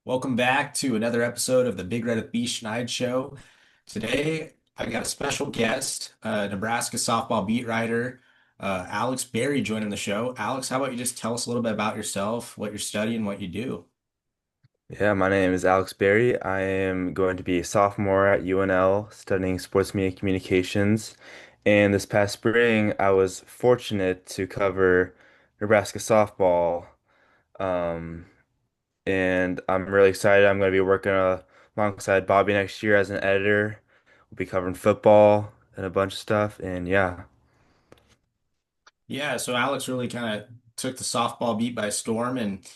Welcome back to another episode of the Big Red B Schneid Show. Today, I got a special guest, Nebraska softball beat writer, Alex Berry, joining the show. Alex, how about you just tell us a little bit about yourself, what you're studying, what you do? Yeah, my name is Alex Berry. I am going to be a sophomore at UNL studying sports media communications. And this past spring, I was fortunate to cover Nebraska softball. Um, and I'm really excited. I'm going to be working alongside Bobby next year as an editor. We'll be covering football and a bunch of stuff. And yeah. Yeah, so Alex really kind of took the softball beat by storm and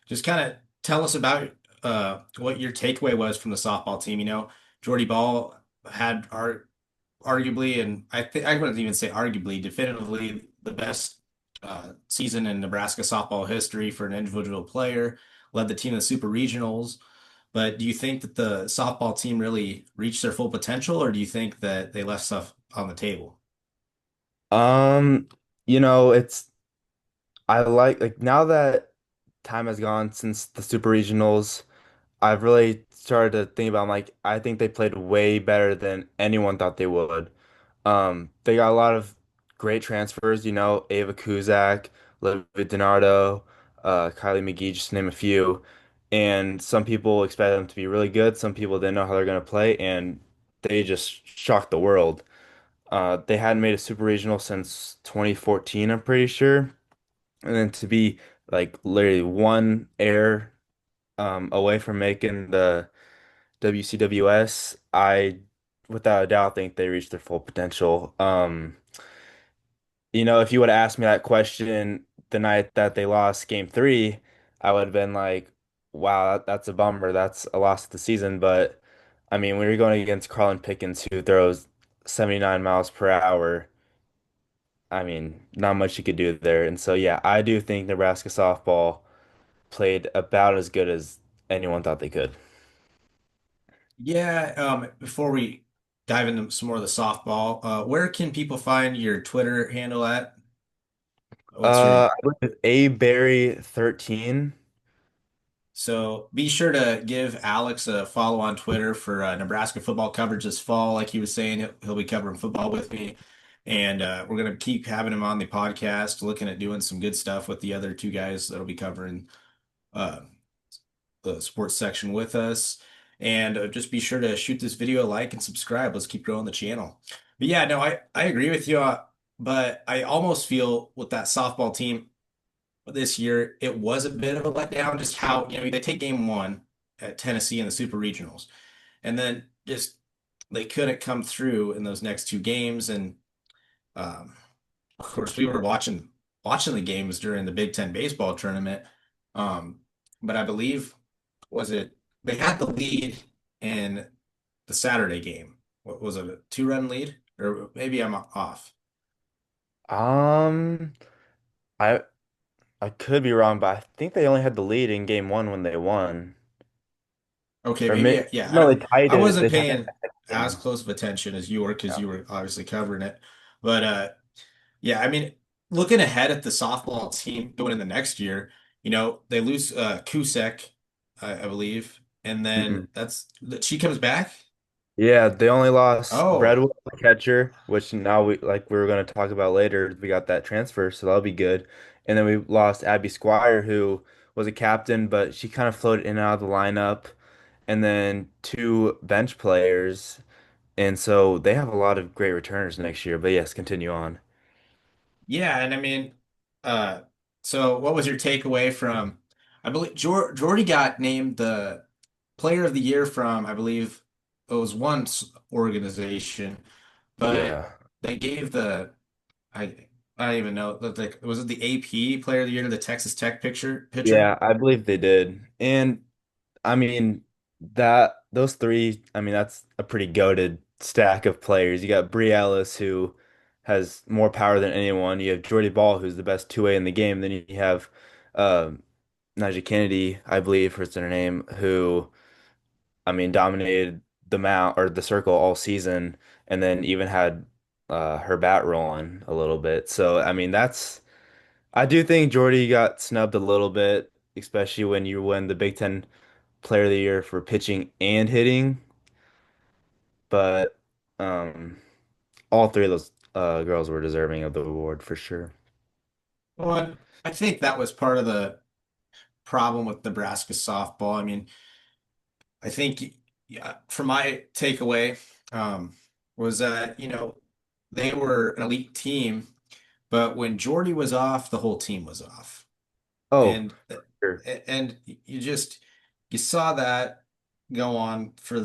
just kind of tell us about what your takeaway was from the softball team. Jordy Ball had arguably, and I think I wouldn't even say arguably, definitively the best season in Nebraska softball history for an individual player. Led the team in the super regionals. But do you think that the softball team really reached their full potential, or do you think that they left stuff on the table? Um, it's I like now that time has gone since the super regionals. I've really started to think about, I'm like, I think they played way better than anyone thought they would. They got a lot of great transfers, Ava Kuzak, Olivia DiNardo, Kylie McGee, just to name a few. And some people expect them to be really good. Some people didn't know how they're going to play, and they just shocked the world. They hadn't made a super regional since 2014, I'm pretty sure. And then to be like literally one air away from making the WCWS, I without a doubt think they reached their full potential. If you would have asked me that question the night that they lost game three, I would have been like, wow, that's a bummer. That's a loss of the season. But I mean, when you're going against Carlin Pickens, who throws 79 miles per hour, I mean, not much you could do there. And so, yeah, I do think Nebraska softball played about as good as anyone thought they could. Yeah, before we dive into some more of the softball, where can people find your Twitter handle at? What's your I believe A Berry 13. So be sure to give Alex a follow on Twitter for Nebraska football coverage this fall. Like he was saying, he'll be covering football with me. And we're going to keep having him on the podcast, looking at doing some good stuff with the other two guys that'll be covering uh, the sports section with us. And just be sure to shoot this video a like and subscribe. Let's keep growing the channel. But yeah, no, I agree with you. But I almost feel with that softball team, this year, it was a bit of a letdown, just how, they take game one at Tennessee in the Super Regionals, and then just they couldn't come through in those next two games. And um, of course, we were watching the games during the Big Ten baseball tournament. Um, but I believe was it they had the lead in the Saturday game. What was it, a two-run lead? Or maybe I'm off. Um, I I could be wrong, but I think they only had the lead in game one when they won. Okay, Or maybe may yeah. no, they tied I it. wasn't They tied paying that as game. close of attention as you were because Yeah. you were obviously covering it. But yeah, I mean, looking ahead at the softball team going in the next year, they lose Kusek, I believe, and then Mm-mm. that's she comes back. Yeah, they only lost Oh, Breadwell, the catcher, which now we were going to talk about later. We got that transfer, so that'll be good. And then we lost Abby Squire, who was a captain, but she kind of floated in and out of the lineup. And then two bench players. And so they have a lot of great returners next year. But yes, continue on. yeah, and I mean, uh, so what was your takeaway from? I believe Jordy got named the player of the year from, I believe it was one organization, but Yeah. they gave I don't even know that, like, was it the AP Player of the Year to the Texas Tech pitcher? Yeah, I believe they did. And I mean that those three, I mean that's a pretty goated stack of players. You got Bree Ellis who has more power than anyone. You have Jordy Ball who's the best two-way in the game. Then you have Najee Kennedy, I believe is her name, who I mean dominated the mount or the circle all season and then even had her bat rolling a little bit. So I mean I do think Jordy got snubbed a little bit, especially when you win the Big Ten player of the year for pitching and hitting, but um, all three of those girls were deserving of the award for sure. Well, I think that was part of the problem with Nebraska softball. I mean, I think, yeah, from my takeaway, was that, they were an elite team, but when Jordy was off, the whole team was off. Oh, And sure. and you saw that go on for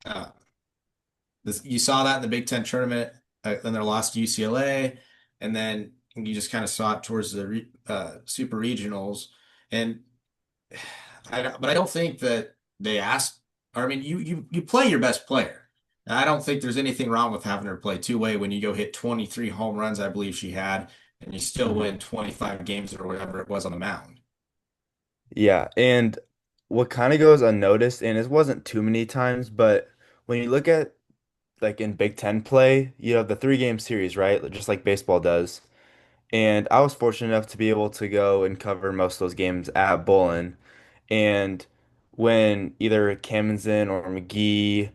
uh you saw that in the Big Ten tournament, in their loss to UCLA, and then you just kind of saw it towards the super regionals. And but I don't think that they asked. I mean, you play your best player. And I don't think there's anything wrong with having her play two-way when you go hit 23 home runs, I believe she had, and you still win 25 games or whatever it was on the mound. Yeah, and what kind of goes unnoticed, and it wasn't too many times, but when you look at like in Big Ten play, you have the 3 game series, right? Just like baseball does. And I was fortunate enough to be able to go and cover most of those games at Bullen. And when either Kamenzen or McGee,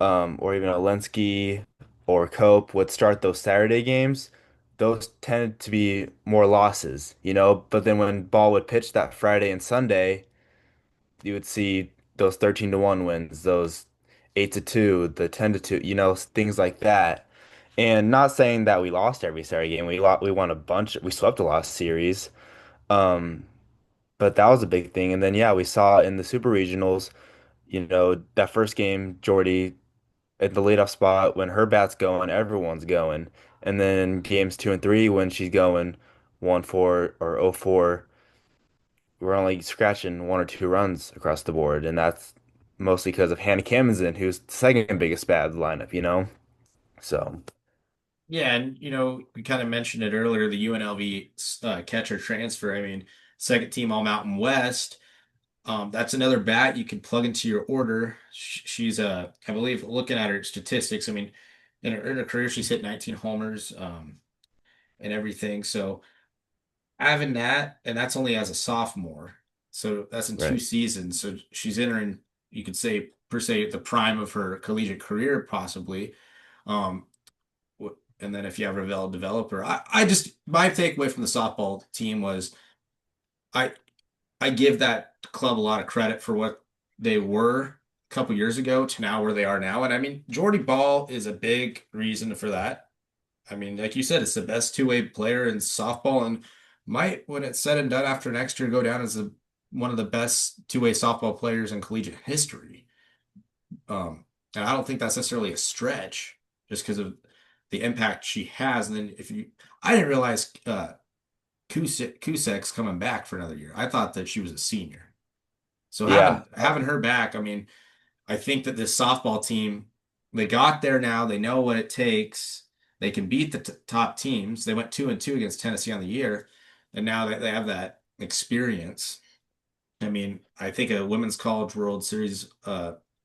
or even Olensky or Cope would start those Saturday games, those tended to be more losses, you know. But then when Ball would pitch that Friday and Sunday, you would see those 13-1 wins, those 8-2, the 10-2, you know, things like that. And not saying that we lost every Saturday game. We won a bunch. We swept a lot of series. Um, but that was a big thing. And then yeah, we saw in the Super Regionals, you know, that first game, Jordy at the leadoff spot when her bat's going, everyone's going. And then games 2 and 3 when she's going 1-4 or 0-4, we're only scratching 1 or 2 runs across the board, and that's mostly because of Hannah Kamenzen, who's the second biggest bat of the lineup, you know? So, Yeah, and we kind of mentioned it earlier, the UNLV catcher transfer. I mean, second team All Mountain West. That's another bat you can plug into your order. She's I believe, looking at her statistics, I mean, in her career, she's hit 19 homers, and everything. So having that, and that's only as a sophomore. So that's in two right. seasons. So she's entering, you could say, per se, the prime of her collegiate career, possibly. Um, and then if you have a developer, I just, my takeaway from the softball team was, I I give that club a lot of credit for what they were a couple years ago to now where they are now. And I mean, Jordy Ball is a big reason for that. I mean, like you said, it's the best two-way player in softball, and might, when it's said and done after next year, go down as one of the best two-way softball players in collegiate history. And I don't think that's necessarily a stretch, just because of the impact she has. And then I didn't realize Cusek's coming back for another year. I thought that she was a senior. So Yeah. having her back, I mean, I think that this softball team, they got there now. They know what it takes. They can beat the top teams. They went 2-2 against Tennessee on the year, and now that they have that experience. I mean, I think a Women's College World Series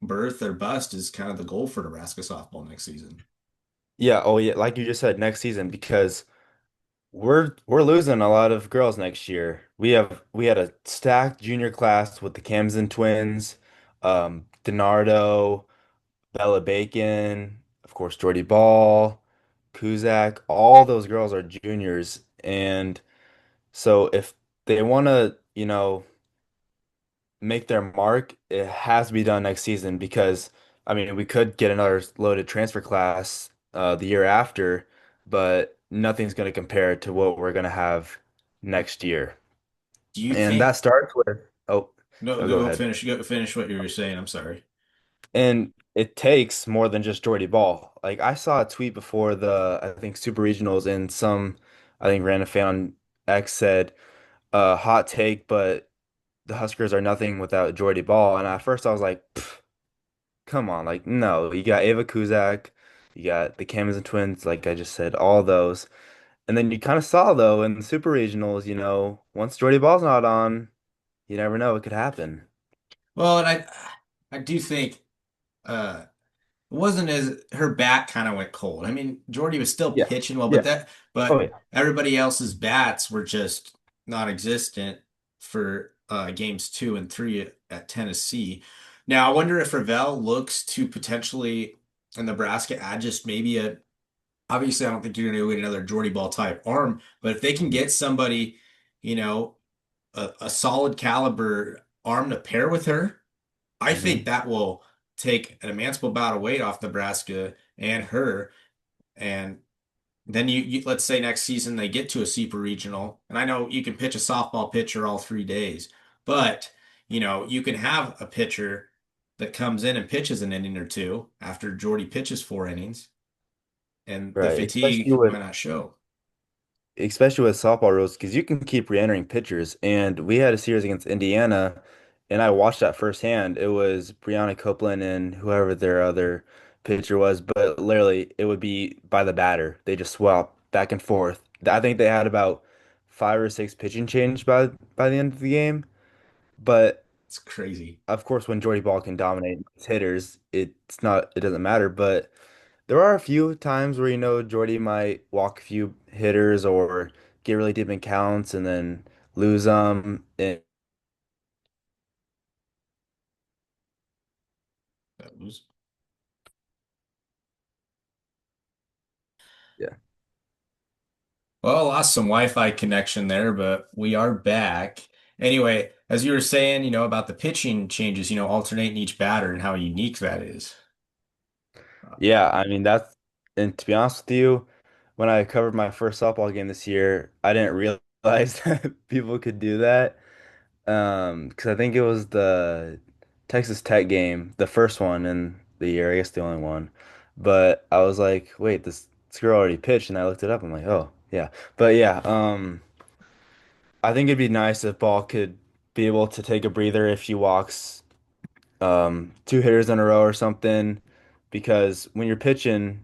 berth or bust is kind of the goal for Nebraska softball next season. Yeah. Oh, yeah. Like you just said, next season, because we're losing a lot of girls next year. We had a stacked junior class with the Camden twins, DiNardo, Bella Bacon, of course, Jordy Ball, Kuzak. All those girls are juniors, and so if they want to, you know, make their mark, it has to be done next season because I mean we could get another loaded transfer class the year after, but nothing's going to compare to what we're going to have next year. Do you And that think? starts with No, no, go go ahead. finish. Go finish what you were saying. I'm sorry. And it takes more than just Jordy Ball. Like I saw a tweet before the I think Super Regionals and some I think random fan on X said hot take, but the Huskers are nothing without Jordy Ball. And at first I was like, come on, like no, you got Ava Kuzak, you got the Camden twins, like I just said, all those. And then you kind of saw though in the Super Regionals, you know, once Jordy Ball's not on, you never know, it could happen. Well, and I do think it wasn't as her bat kind of went cold. I mean, Jordy was still Yeah. pitching well, Yeah. Oh but yeah. everybody else's bats were just non-existent for games 2 and 3 at Tennessee. Now, I wonder if Ravel looks to potentially in Nebraska add just maybe obviously, I don't think you're going to go get another Jordy Ball type arm, but if they can get somebody, you know, a solid caliber arm to pair with her, I think Hmm. that will take an immense amount of weight off Nebraska and her. And then let's say next season they get to a super regional, and I know you can pitch a softball pitcher all 3 days, but you can have a pitcher that comes in and pitches an inning or two after Jordy pitches 4 innings, and the Right. fatigue might not show. Especially with softball rules, because you can keep re-entering pitchers. And we had a series against Indiana, and I watched that firsthand. It was Brianna Copeland and whoever their other pitcher was, but literally it would be by the batter. They just swap back and forth. I think they had about 5 or 6 pitching change by the end of the game. But It's crazy. of course, when Jordy Ball can dominate his hitters, it doesn't matter. But there are a few times where Jordy might walk a few hitters or get really deep in counts and then lose them. And That was yeah, Well, I lost some Wi-Fi connection there, but we are back. Anyway, as you were saying, about the pitching changes, alternating each batter and how unique that is. yeah. I mean and to be honest with you, when I covered my first softball game this year, I didn't realize that people could do that. Because I think it was the Texas Tech game, the first one in the year, I guess the only one. But I was like, wait, this girl already pitched, and I looked it up. I'm like, oh yeah. But yeah, I think it'd be nice if Ball could be able to take a breather if she walks 2 hitters in a row or something, because when you're pitching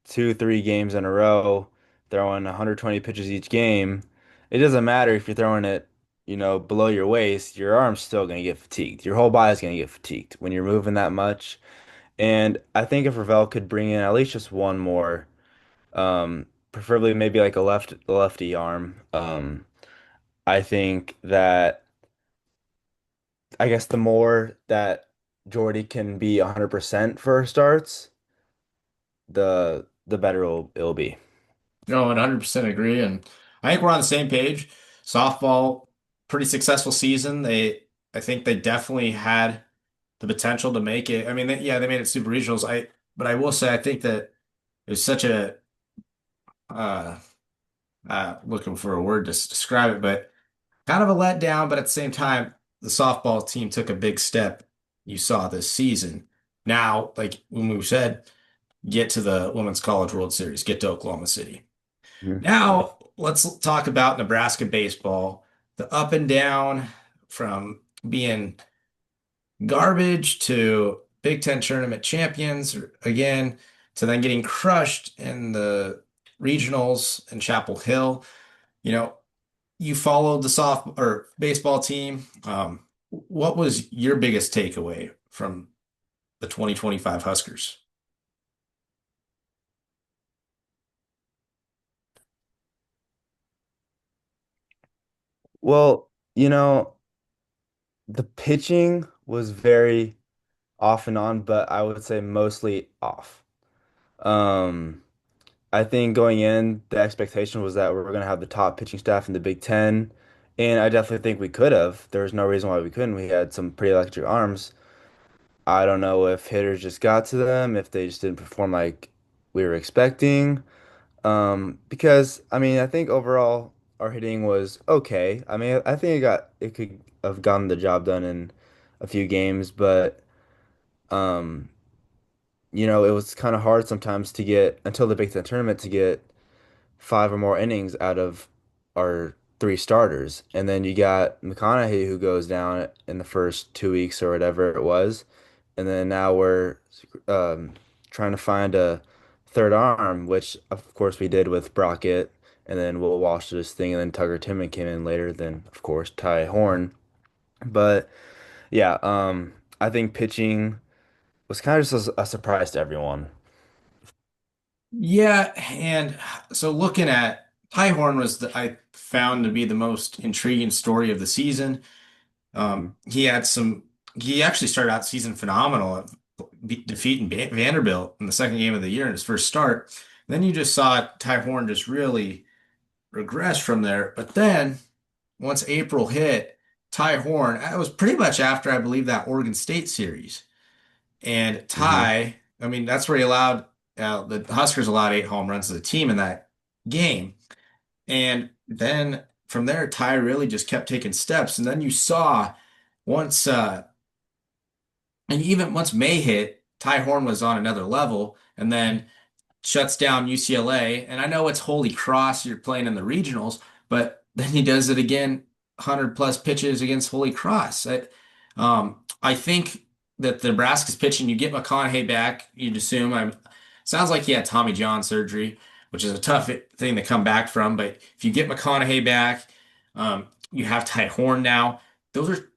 2, 3 games in a row, throwing 120 pitches each game, it doesn't matter if you're throwing it, below your waist, your arm's still going to get fatigued. Your whole body's going to get fatigued when you're moving that much. And I think if Ravel could bring in at least just one more, preferably maybe like a lefty arm, I think that I guess the more that Jordy can be 100% for her starts, the better it'll be. No, 100% agree. And I think we're on the same page. Softball, pretty successful season. I think they definitely had the potential to make it. I mean, yeah, they made it super regionals. But I will say, I think that it was such a, uh, looking for a word to describe it, but kind of a letdown, but at the same time, the softball team took a big step you saw this season. Now, like when we said, get to the Women's College World Series, get to Oklahoma City. Mhm. Yeah. Now, let's talk about Nebraska baseball. The up and down from being garbage to Big Ten tournament champions again to then getting crushed in the regionals in Chapel Hill. You know, you followed the soft or baseball team. What was your biggest takeaway from the 2025 Huskers? Well, the pitching was very off and on, but I would say mostly off. Um, I think going in, the expectation was that we were going to have the top pitching staff in the Big Ten, and I definitely think we could have. There was no reason why we couldn't. We had some pretty electric arms. I don't know if hitters just got to them, if they just didn't perform like we were expecting. Because I mean, I think overall our hitting was okay. I mean, I think it could have gotten the job done in a few games, but um, it was kind of hard sometimes to get until the Big Ten tournament to get 5 or more innings out of our 3 starters. And then you got McConaughey who goes down in the first 2 weeks or whatever it was. And then now we're um, trying to find a third arm, which of course we did with Brockett. And then Will Walsh did his thing. And then Tugger Timmon came in later. Then, of course, Ty Horn. But yeah, I think pitching was kind of just a surprise to everyone. Yeah, and so looking at Horn was I found to be the most intriguing story of the season. Hmm. He had some. He actually started out the season phenomenal, defeating Vanderbilt in the second game of the year in his first start. Then you just saw Ty Horn just really regress from there. But then once April hit, Ty Horn, it was pretty much after I believe that Oregon State series, and Hmm. Ty. I mean, that's where he allowed the Huskers allowed 8 home runs as a team in that game. And then from there, Ty really just kept taking steps. And then you saw once, and even once May hit, Ty Horn was on another level and then shuts down UCLA. And I know it's Holy Cross, you're playing in the regionals, but then he does it again, 100 plus pitches against Holy Cross. I think that the Nebraska's pitching, you get McConaughey back, you'd assume. Sounds like he had Tommy John surgery, which is a tough thing to come back from. But if you get McConaughey back, you have Ty Horn now. Those are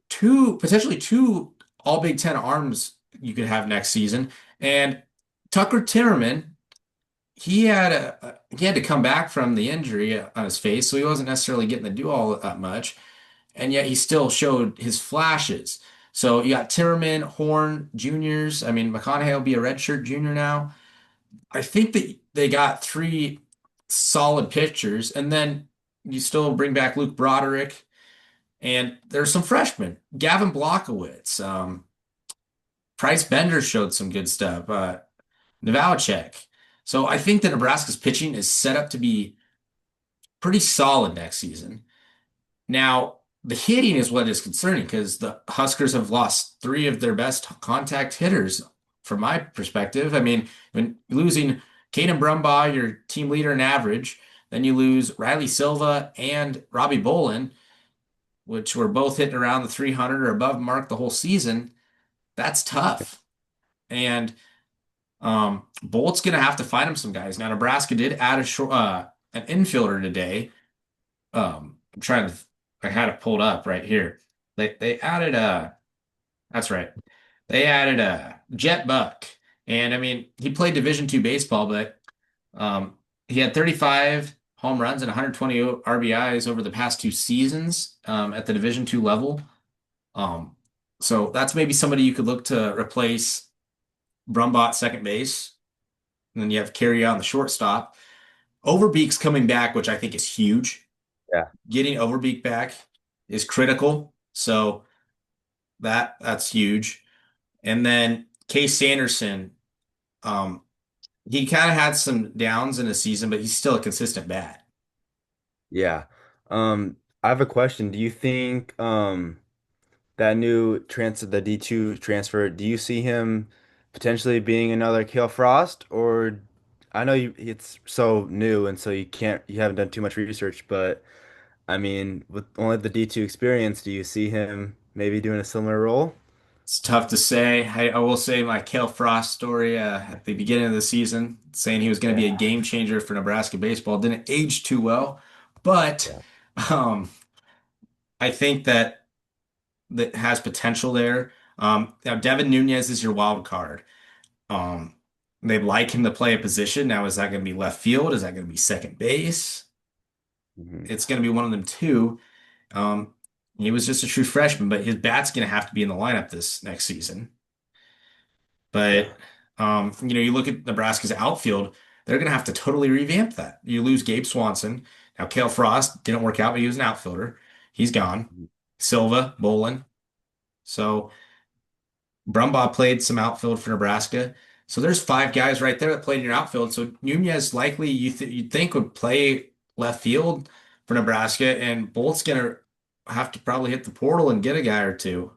potentially two all Big Ten arms you could have next season. And Tucker Timmerman, he had to come back from the injury on his face, so he wasn't necessarily getting to do all that much, and yet he still showed his flashes. So you got Timmerman, Horn, juniors. I mean, McConaughey will be a redshirt junior now. I think that they got three solid pitchers, and then you still bring back Luke Broderick, and there's some freshmen. Gavin Blockowitz, Price Bender showed some good stuff. Novacek. So I think that Nebraska's pitching is set up to be pretty solid next season. Now, the hitting is what is concerning because the Huskers have lost three of their best contact hitters, from my perspective. I mean, when losing Caden Brumbaugh, your team leader in average, then you lose Riley Silva and Robbie Bolin, which were both hitting around the 300 or above mark the whole season. That's tough. And Bolt's gonna have to find him some guys. Now, Nebraska did add an infielder today. I'm trying to, I had it pulled up right here. They added that's right. They added Jet Buck, and I mean he played Division II baseball, but he had 35 home runs and 120 RBIs over the past 2 seasons at the Division II level. Um, so that's maybe somebody you could look to replace Brumbot second base. And then you have Carry on the shortstop. Overbeek's coming back, which I think is huge. Yeah. Getting Overbeek back is critical. So that's huge. And then Case Sanderson, um, he kind of had some downs in the season, but he's still a consistent bat. Yeah. I have a question. Do you think that new the D2 transfer, do you see him potentially being another Kale Frost? Or I know it's so new and so you haven't done too much research, but I mean, with only the D2 experience, do you see him maybe doing a similar role? It's tough to say. I will say my Kale Frost story at the beginning of the season, saying he was going to be a Yeah. game changer for Nebraska baseball, didn't age too well, but Yeah. um, I think that has potential there. Now Devin Nunez is your wild card. Um, they'd like him to play a position. Now, is that going to be left field? Is that going to be second base? Hmm. It's going to be one of them too. Um, he was just a true freshman, but his bat's going to have to be in the lineup this next season. Yeah. But you look at Nebraska's outfield, they're going to have to totally revamp that. You lose Gabe Swanson. Now, Kale Frost didn't work out, but he was an outfielder. He's gone. Silva, Bolin. So Brumbaugh played some outfield for Nebraska. So there's five guys right there that played in your outfield. So Nunez likely you'd think would play left field for Nebraska, and Bolt's gonna have to probably hit the portal and get a guy or two.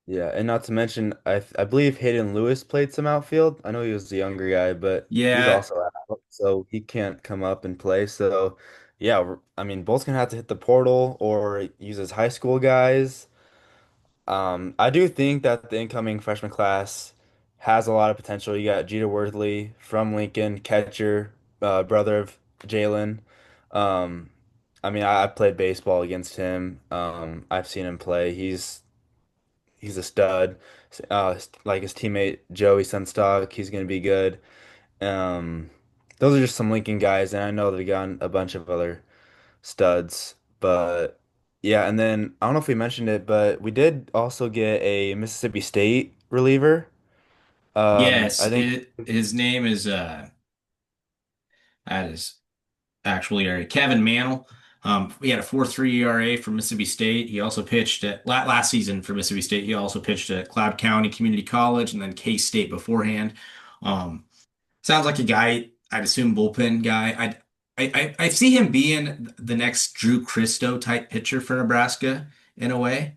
Yeah, and not to mention, I believe Hayden Lewis played some outfield. I know he was the younger guy, but he's Yeah, also out, so he can't come up and play. So, yeah, I mean, Bolt's gonna have to hit the portal or use his high school guys. I do think that the incoming freshman class has a lot of potential. You got Jeter Worthley from Lincoln, catcher, brother of Jalen. Um, I mean, I played baseball against him. I've seen him play. He's a stud. Like his teammate Joey Sunstock, he's gonna be good. Um, those are just some Lincoln guys, and I know they've gotten a bunch of other studs, but Yeah, and then I don't know if we mentioned it, but we did also get a Mississippi State reliever. I Yes, think his name is that is actually Kevin Mantle. He had a 4.3 ERA for Mississippi State. He also pitched at last season for Mississippi State. He also pitched at Cloud County Community College and then K-State beforehand. Um, Sounds like a guy, I'd assume bullpen guy. I see him being the next Drew Christo type pitcher for Nebraska in a way.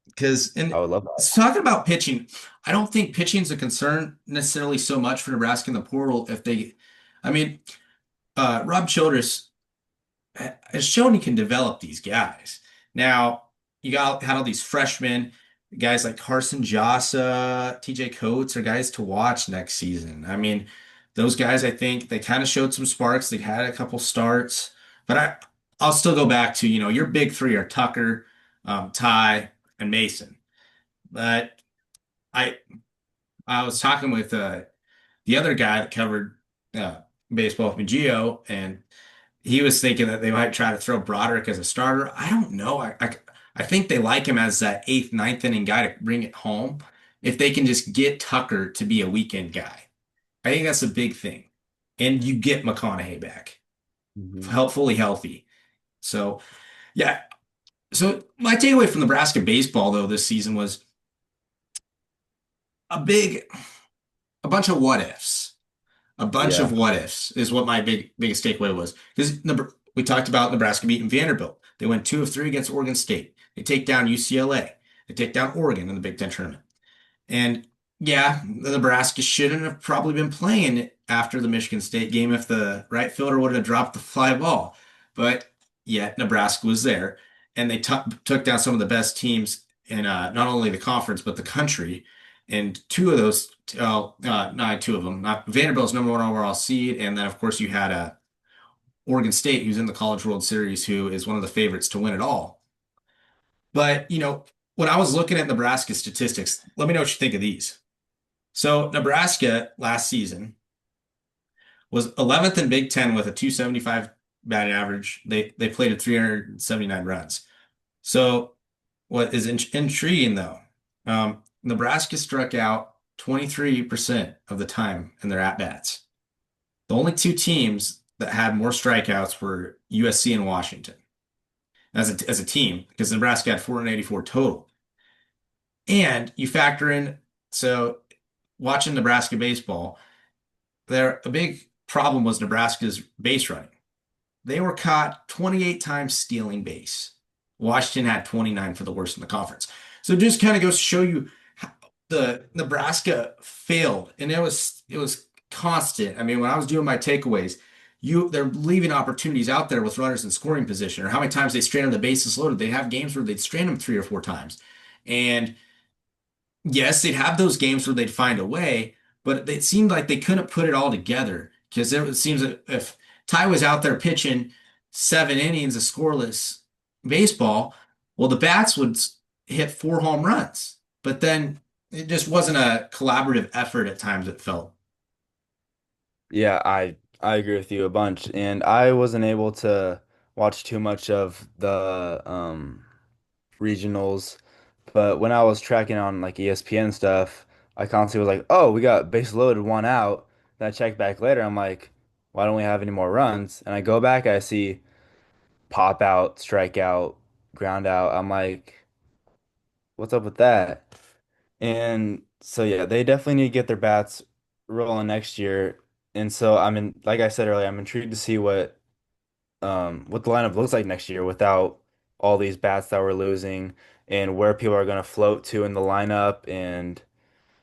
Because I and would love that. talking about pitching, I don't think pitching is a concern necessarily so much for Nebraska in the portal. If they, I mean, Rob Childress has shown he can develop these guys. Now, you got had all these freshmen, guys like Carson Jasa, TJ Coates are guys to watch next season. I mean, those guys, I think they kind of showed some sparks. They had a couple starts, but I'll still go back to, your big three are Tucker, Ty, and Mason. But I I was talking with the other guy that covered uh, baseball with me, Gio, and he was thinking that they might try to throw Broderick as a starter. I don't know. I think they like him as that eighth, ninth inning guy to bring it home. If they can just get Tucker to be a weekend guy, I think that's a big thing. And you get McConaughey back, Hmm. fully healthy. So yeah. So my takeaway from Nebraska baseball though this season was a big, a bunch of what ifs. A bunch of Yeah. what ifs is what my biggest takeaway was. Because we talked about Nebraska beating Vanderbilt. They went 2 of 3 against Oregon State. They take down UCLA. They take down Oregon in the Big Ten tournament. And yeah, the Nebraska shouldn't have probably been playing after the Michigan State game if the right fielder would have dropped the fly ball. But yet Nebraska was there, and they took down some of the best teams in not only the conference but the country. And two of those, not two of them, not Vanderbilt's number one overall seed, and then of course you had Oregon State, who's in the College World Series, who is one of the favorites to win it all. But when I was looking at Nebraska statistics, let me know what you think of these. So Nebraska last season was 11th in Big Ten with a 275 batting average. They played at 379 runs. So what is intriguing though, Nebraska struck out 23% of the time in their at-bats. The only two teams that had more strikeouts were USC and Washington as a team because Nebraska had 484 total. And you factor in, so watching Nebraska baseball, a big problem was Nebraska's base running. They were caught 28 times stealing base. Washington had 29 for the worst in the conference. So it just kind of goes to show you how the Nebraska failed, and it was constant. I mean, when I was doing my takeaways, they're leaving opportunities out there with runners in scoring position, or how many times they strand them the bases loaded. They have games where they'd strand them 3 or 4 times, and yes, they'd have those games where they'd find a way, but it seemed like they couldn't put it all together because it seems that if Ty was out there pitching 7 innings of scoreless baseball, well, the bats would hit 4 home runs, but then it just wasn't a collaborative effort at times, it felt. Yeah, I agree with you a bunch, and I wasn't able to watch too much of the regionals, but when I was tracking on like ESPN stuff, I constantly was like, "Oh, we got base loaded, one out." Then I check back later, I'm like, "Why don't we have any more runs?" And I go back, I see pop out, strike out, ground out. I'm like, "What's up with that?" And so yeah, they definitely need to get their bats rolling next year. And so like I said earlier, I'm intrigued to see what the lineup looks like next year without all these bats that we're losing and where people are going to float to in the lineup and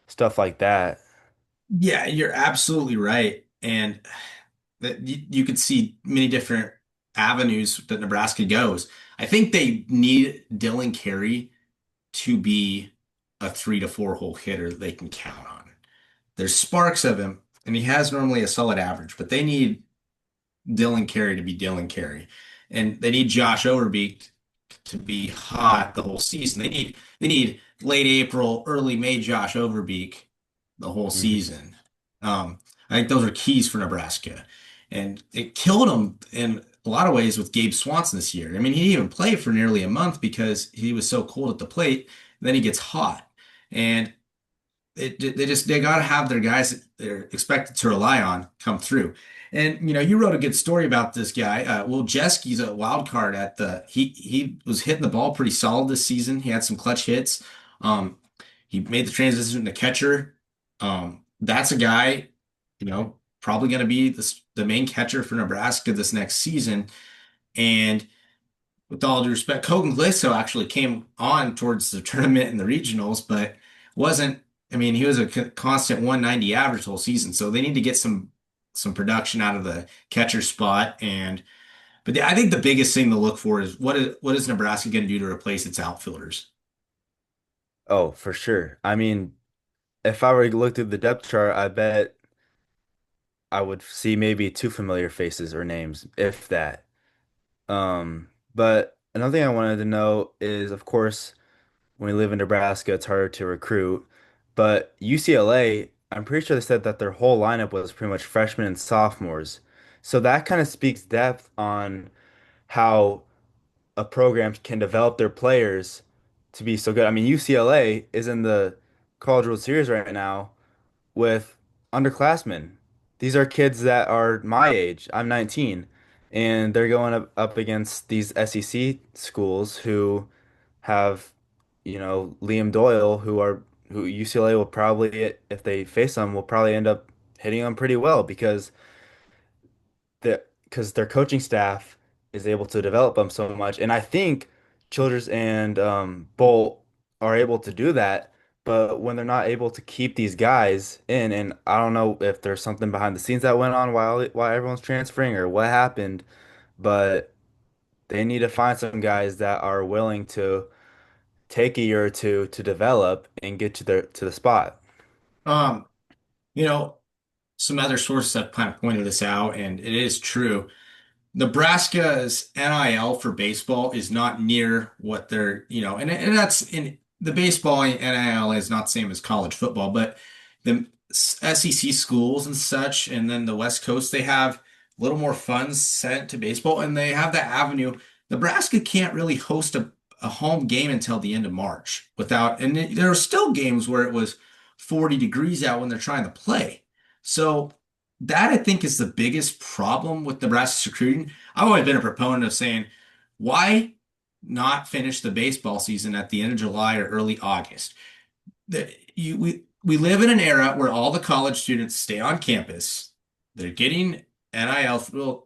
stuff like that. Yeah, you're absolutely right. And that you could see many different avenues that Nebraska goes. I think they need Dylan Carey to be a 3 to 4 hole hitter that they can count on. There's sparks of him, and he has normally a solid average, but they need Dylan Carey to be Dylan Carey. And they need Josh Overbeek to be hot the whole season. They need late April, early May Josh Overbeek the whole Hmm. season. I think those are keys for Nebraska. And it killed them in a lot of ways with Gabe Swanson this year. I mean, he didn't even play for nearly a month because he was so cold at the plate. Then he gets hot, and they got to have their guys that they're expected to rely on come through. And you wrote a good story about this guy. Will Jeski's a wild card at the he was hitting the ball pretty solid this season. He had some clutch hits. Um, he made the transition to catcher. That's a guy, probably going to be the main catcher for Nebraska this next season. And with all due respect, Kogan Glisso actually came on towards the tournament and the regionals, but wasn't. I mean, he was a constant 190 average the whole season, so they need to get some production out of the catcher spot. I think the biggest thing to look for is what is Nebraska going to do to replace its outfielders? Oh, for sure. I mean, if I were to look through the depth chart, I bet I would see maybe two familiar faces or names, if that. But another thing I wanted to know is, of course, when we live in Nebraska, it's harder to recruit. But UCLA, I'm pretty sure they said that their whole lineup was pretty much freshmen and sophomores. So that kind of speaks depth on how a program can develop their players to be so good. I mean, UCLA is in the College World Series right now with underclassmen. These are kids that are my age. I'm 19, and they're going up against these SEC schools who have, Liam Doyle, who UCLA will probably, if they face them, will probably end up hitting them pretty well because their coaching staff is able to develop them so much. And I think Childress and Bolt are able to do that. But when they're not able to keep these guys in, and I don't know if there's something behind the scenes that went on while everyone's transferring or what happened, but they need to find some guys that are willing to take a year or two to develop and get to the spot. Um, you know, some other sources have kind of pointed this out, and it is true. Nebraska's NIL for baseball is not near what and that's in the baseball NIL is not the same as college football, but the SEC schools and such, and then the West Coast, they have a little more funds sent to baseball, and they have that avenue. Nebraska can't really host a home game until the end of March and there are still games where it was 40 degrees out when they're trying to play. So that I think is the biggest problem with Nebraska's recruiting. I've always been a proponent of saying, why not finish the baseball season at the end of July or early August? We live in an era where all the college students stay on campus. They're getting NIL. Well,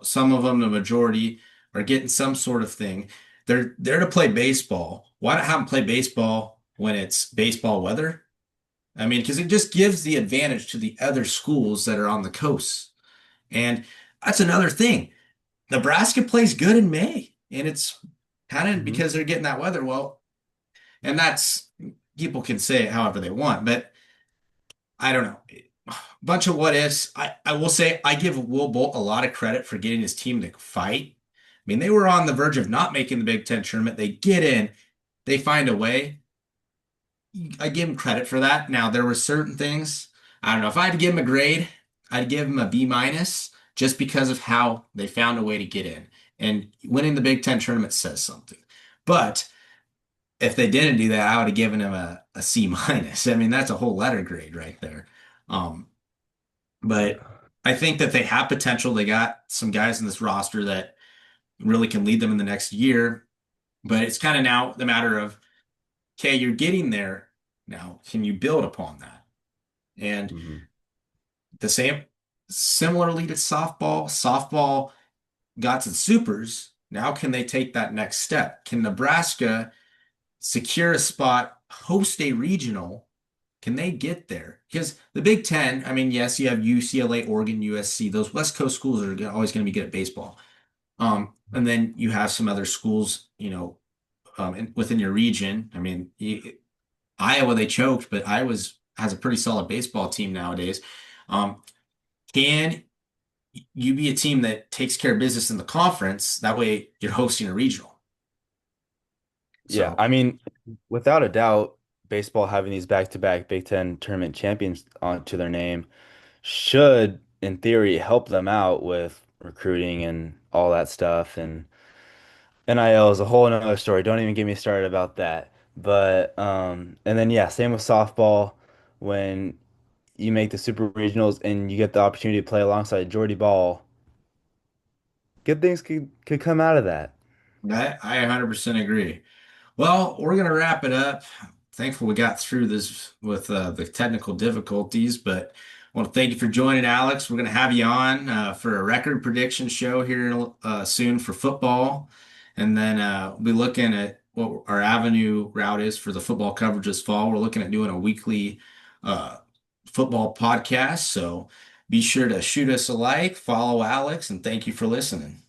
some of them, the majority, are getting some sort of thing. They're there to play baseball. Why not have them play baseball when it's baseball weather? I mean, because it just gives the advantage to the other schools that are on the coast. And that's another thing. Nebraska plays good in May, and it's kind of Hmm. because they're getting that weather. Well, and that's people can say it however they want, but I don't know. Bunch of what ifs. I will say I give Will Bolt a lot of credit for getting his team to fight. I mean, they were on the verge of not making the Big Ten tournament. They get in, they find a way. I give him credit for that. Now, there were certain things, I don't know, if I had to give him a grade, I'd give him a B minus just because of how they found a way to get in. And winning the Big Ten tournament says something. But if they didn't do that, I would have given him a C minus. I mean, that's a whole letter grade right there. Um, but Yeah. I think that they have potential. They got some guys in this roster that really can lead them in the next year. But it's kind of now the matter of, okay, you're getting there. Now, can you build upon that? And Hmm. the same, similarly to softball, softball got to the supers. Now, can they take that next step? Can Nebraska secure a spot, host a regional? Can they get there? Because the Big Ten, I mean, yes, you have UCLA, Oregon, USC. Those West Coast schools are always going to be good at baseball. And then you have some other schools, within your region. I mean, Iowa, they choked, but Iowa's has a pretty solid baseball team nowadays. Um, can you be a team that takes care of business in the conference? That way you're hosting a regional. Yeah, So, I mean, without a doubt, baseball having these back-to-back Big Ten tournament champions onto their name should, in theory, help them out with recruiting and all that stuff, and NIL is a whole another story. Don't even get me started about that. But and then yeah, same with softball when you make the super regionals and you get the opportunity to play alongside Jordy Ball. Good things could come out of that. I 100% agree. Well, we're going to wrap it up. Thankful we got through this with the technical difficulties, but I want to thank you for joining, Alex. We're going to have you on for a record prediction show here soon for football. And then we'll be looking at what our avenue route is for the football coverage this fall. We're looking at doing a weekly uh, football podcast. So be sure to shoot us a like, follow Alex, and thank you for listening.